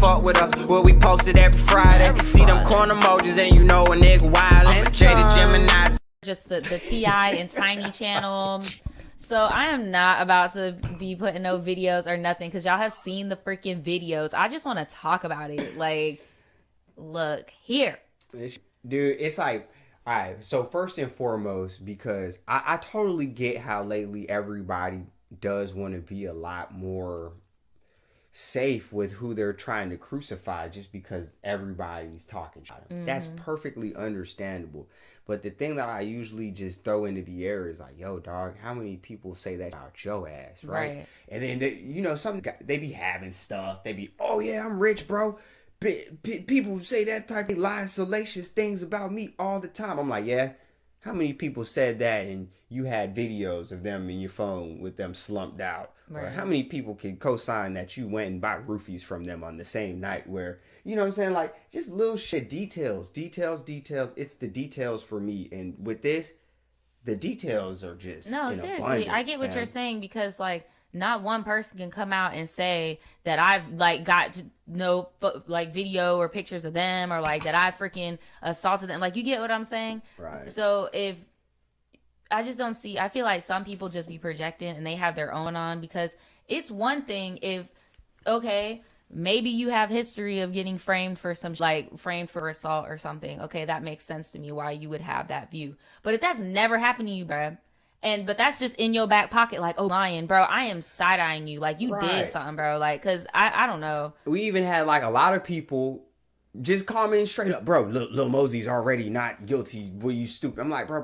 fuck with us. What we posted every Friday. See them corn emojis, then you know a nigga wise. I'm a Jada Gemini. Just the T.I. and Tiny channel. So I am not about to be putting no videos or nothing because y'all have seen the freaking videos. I just want to talk about it. Like, look here. Dude, it's like, all right, so first and foremost, because I totally get how lately everybody does want to be a lot more safe with who they're trying to crucify just because everybody's talking about them. That's perfectly understandable. But the thing that I usually just throw into the air is like, yo, dog, how many people say that about your ass, right? And then, they be having stuff. They be, oh, yeah, I'm rich, bro. People say that type of lie, salacious things about me all the time. I'm like, yeah, how many people said that and you had videos of them in your phone with them slumped out? Right. Or how many people can co-sign that you went and bought roofies from them on the same night where, you know what I'm saying? Like, just little shit, details. It's the details for me. And with this, the details are just no, seriously. I get what you're saying because, like, not one person can come out and say that I've like got no like video or pictures of them or like that I freaking assaulted them. Like, you get what I'm saying? Right. So if I just don't see, I feel like some people just be projecting and they have their own on because it's one thing if, okay, maybe you have history of getting framed for some like framed for assault or something. Okay, that makes sense to me why you would have that view. But if that's never happened to you, bruh, but that's just in your back pocket, like, oh, lying, bro, I am side-eyeing you. Like, you did something, bro. Like, because I don't know. We even had, like, a lot of people just comment straight up, bro, Lil Mosey's already not guilty. Were you stupid? I'm like, bro.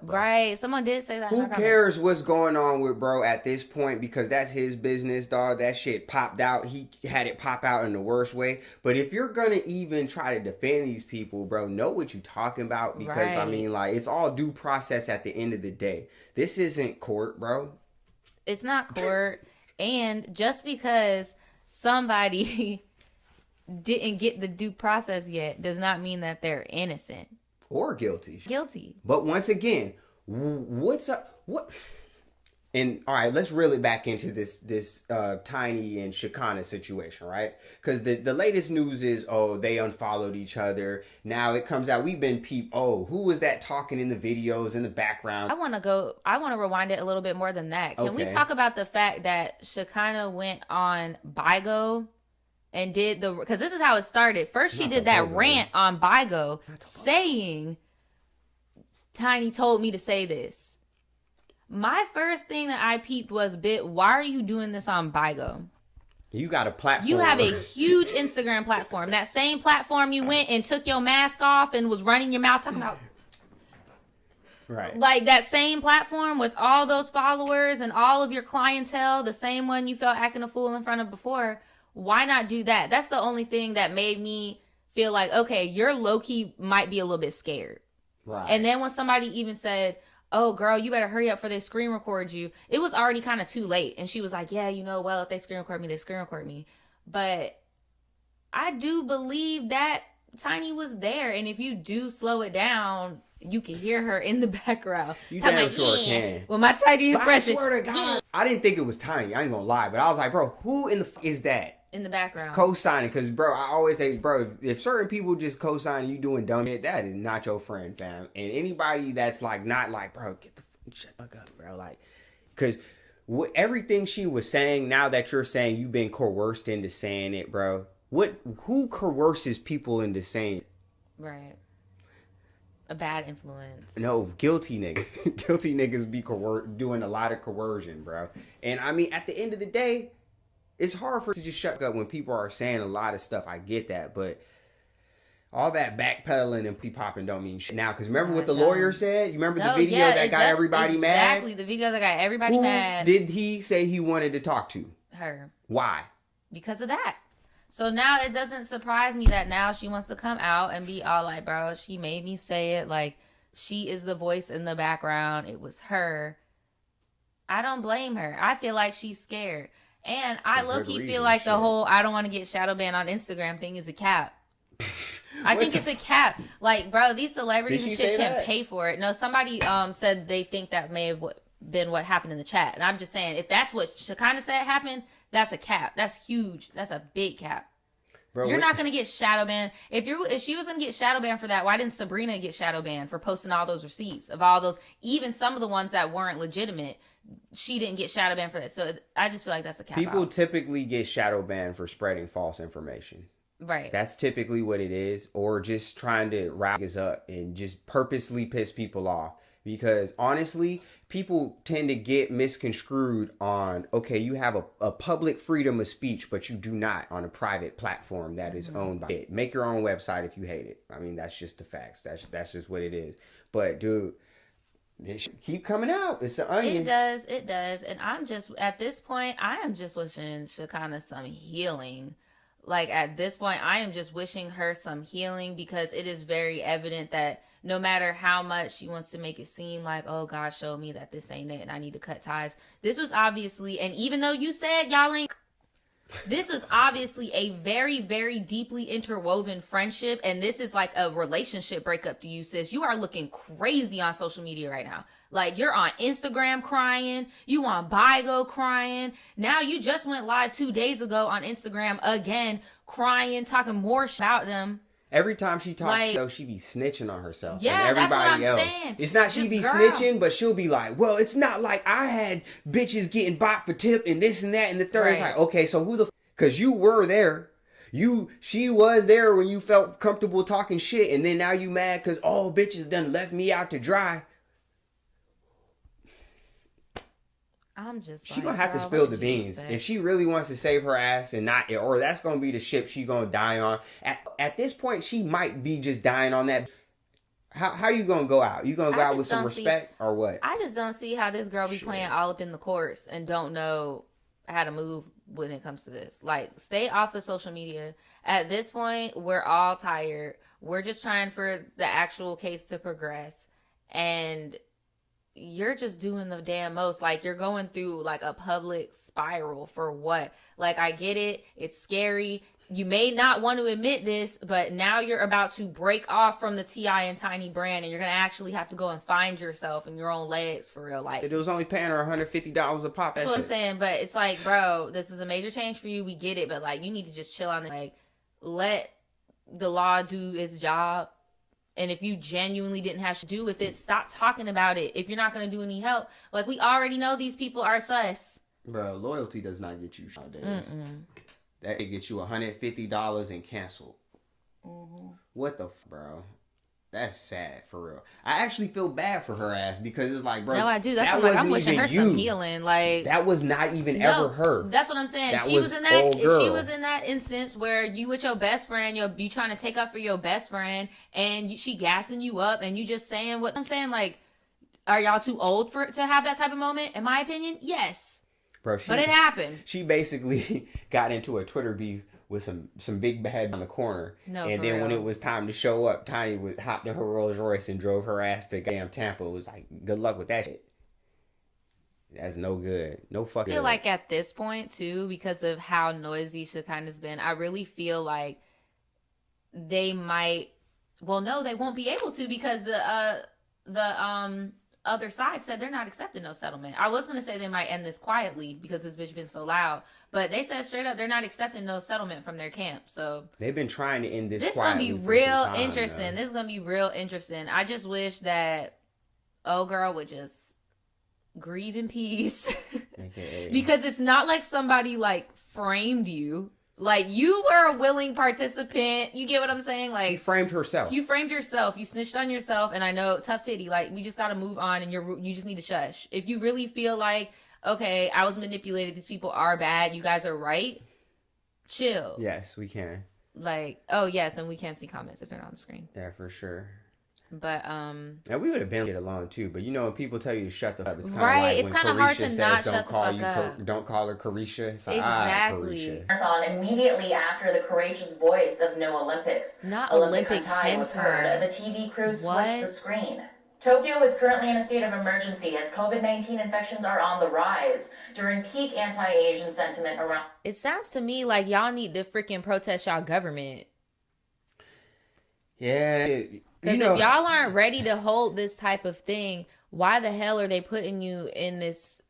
Right. Someone did say that. Who cares what's going on with bro at this point? Because that's his business, dog. That shit popped out. He had it pop out in the worst way. But if you're going to even try to defend these people, bro, know what you're talking about. Because, I mean, like, it's all due process at the end of the day. This isn't court, bro. It's not court. And just because somebody didn't get the due process yet does not mean that they're innocent or guilty. But once again, what's up? What? And all right, let's reel it back into this Tiny and Shekinah situation, right? Because the latest news is, oh, they unfollowed each other. Now it comes out we've been oh, who was that talking in the videos in the background? I want to rewind it a little bit more than that. Can we talk about the fact that Shekinah went on Bigo and did because this is how it started. First, she did that rant on Bigo saying, Tiny told me to say this. My first thing that I peeped was, why are you doing this on Bigo? You got a platform. You have a huge Instagram platform. That same platform you went and took your mask off and was running your mouth talking about. Right. Like that same platform with all those followers and all of your clientele, the same one you felt acting a fool in front of before. Why not do that? That's the only thing that made me feel like, okay, you're low-key might be a little bit scared. Right. And then when somebody even said, oh, girl, you better hurry up for they screen record you, it was already kind of too late. And she was like, yeah, well, if they screen record me, they screen record me. But I do believe that Tiny was there. And if you do slow it down, you can hear her in the background. You damn sure can. Well, my Tiny impression. I swear to God. I didn't think it was Tiny. I ain't gonna lie. But I was like, bro, who in the is that? In the background. Co-signing. Because, bro, I always say, bro, if certain people just co-sign you doing dumb shit, that is not your friend, fam. And anybody that's like, not like, bro, get the shut the fuck up, bro. Like, because everything she was saying, now that you're saying you've been coerced into saying it, bro. Who coerces people into saying it? Right. A bad influence. No, guilty niggas. Guilty niggas be doing a lot of coercion, bro. And I mean, at the end of the day, it's hard for to just shut up when people are saying a lot of stuff. I get that, but all that backpedaling and popping don't mean shit now. Because remember what the lawyer said? You remember the video that got everybody mad? Exactly, the video that got everybody mad. Who did he say he wanted to talk to? Her. Why? Because of that. So now it doesn't surprise me that now she wants to come out and be all like, bro, she made me say it. Like, she is the voice in the background. It was her. I don't blame her. I feel like she's scared. And I low-key feel like the whole I don't want to get shadow banned on Instagram thing is a cap. I think it's a cap. Like, bro, these celebrities and shit can pay for it. No, somebody said they think that may have been what happened in the chat. And I'm just saying, if that's what Shekinah said happened, that's a cap. That's huge. That's a big cap. Bro, You're not gonna get shadow banned. If she was gonna get shadow banned for that, why didn't Sabrina get shadow banned for posting all those receipts of all those, even some of the ones that weren't legitimate? She didn't get shadow banned for that. So I just feel like that's a cap. People out. typically get shadow banned for spreading false information. Right. That's typically what it is, or just trying to rile us up and just purposely piss people off. Because honestly, people tend to get misconstrued on, okay, you have a public freedom of speech, but you do not on a private platform that is owned by it. Make your own website if you hate it. I mean, that's just the facts. That's just what it is. But dude, this keep coming out. It's an onion. It does. And I'm just, at this point, I am just wishing Shekinah some healing. Like, at this point, I am just wishing her some healing, because it is very evident that no matter how much she wants to make it seem like, oh, God showed me that this ain't it and I need to cut ties. This was obviously, and even though you said y'all ain't, this was obviously a very, very deeply interwoven friendship. And this is like a relationship breakup to you, sis. You are looking crazy on social media right now. Like, you're on Instagram crying. You on Bigo crying. Now you just went live 2 days ago on Instagram again, crying, talking more about them. Every time she talks, Like, though, she be snitching on herself. Yeah, and everybody that's what I'm else. saying. It's not she Just be girl. snitching, but she'll be like, well, it's not like I had bitches getting bought for tip and this and that and the third. It's Right. like, okay, so who the because you were there. She was there when you felt comfortable talking shit, and then now you mad because all bitches done left me out to dry. I'm just She like, gonna have to girl, spill what the did you beans expect? if she really wants to save her ass and not, or that's gonna be the ship she gonna die on. At this point, she might be just dying on that. How you gonna go out? You gonna go I out just with some don't see- respect or what? I just don't see how this girl be Shit. playing all up in the courts and don't know how to move when it comes to this. Like, stay off of social media. At this point, we're all tired. We're just trying for the actual case to progress. And you're just doing the damn most. Like, you're going through like a public spiral for what? Like, I get it. It's scary. You may not want to admit this, but now you're about to break off from the T.I. and Tiny brand, and you're going to actually have to go and find yourself in your own legs for real. Like, It was only paying her $150 a pop. that's what I'm saying. But it's like, bro, this is a major change for you. We get it. But like, you need to just chill on it. Like, let the law do its job. And if you genuinely didn't have to do with it, stop talking about it. If you're not going to do any help, like, we already know these people are sus. Bro, loyalty does not get you nowadays. That could get you $150 and canceled. What the bro? That's sad for real. I actually feel bad for her ass because it's like, bro, No, I do. That's that what I'm like. I'm wasn't wishing her even some you. healing. Like, That was not even no, ever her. That's what I'm saying. That She was in that. old girl. She was in that instance where you with your best friend, you trying to take up for your best friend, and she gassing you up, and you just saying what I'm saying. Like, are y'all too old to have that type of moment? In my opinion, yes. Bro, But it happened. She basically got into a Twitter beef with some big bad on the corner. No, and for then when real. it was time to show up, Tiny hopped in her Rolls Royce and drove her ass to damn Tampa. It was like, good luck with that shit. That's no good. No fucking I feel like at this point too, because of how noisy Shekinah's been, I really feel like they might. Well, no, they won't be able to, because the other side said they're not accepting no settlement. I was gonna say they might end this quietly because this bitch been so loud, but they said straight up they're not accepting no settlement from their camp. So they've been trying to end this. this is gonna be quietly for real some time, interesting. though. This is gonna be real interesting. I just wish that old girl would just grieve in peace. AKA. Because it's not like somebody like framed you. Like, you were a willing participant. You get what I'm saying? Like, She framed herself. you framed yourself. You snitched on yourself. And I know, tough titty. Like, we just got to move on, and you just need to shush. If you really feel like, okay, I was manipulated, these people are bad, you guys are right, chill. Yes, we can. Like, oh yes, and we can see comments if they're not on the screen. Yeah, for sure. But And we would have been it alone too, but you know when people tell you to shut the fuck up, it's kind Right, of like it's when kinda hard Carisha to says not don't shut the call fuck you up. don't call her Carisha. It's like, Exactly. Carisha. Marathon immediately after the courageous voice of No Olympics. Not Olympic Olympic untie was heard. hentai. The TV crew switched What? the screen. Tokyo is currently in a state of emergency as COVID-19 infections are on the rise during peak anti-Asian sentiment around. It sounds to me like y'all need to freaking protest y'all government. Yeah, Because you know, if y'all aren't ready to hold this type of thing, why the hell are they putting you in this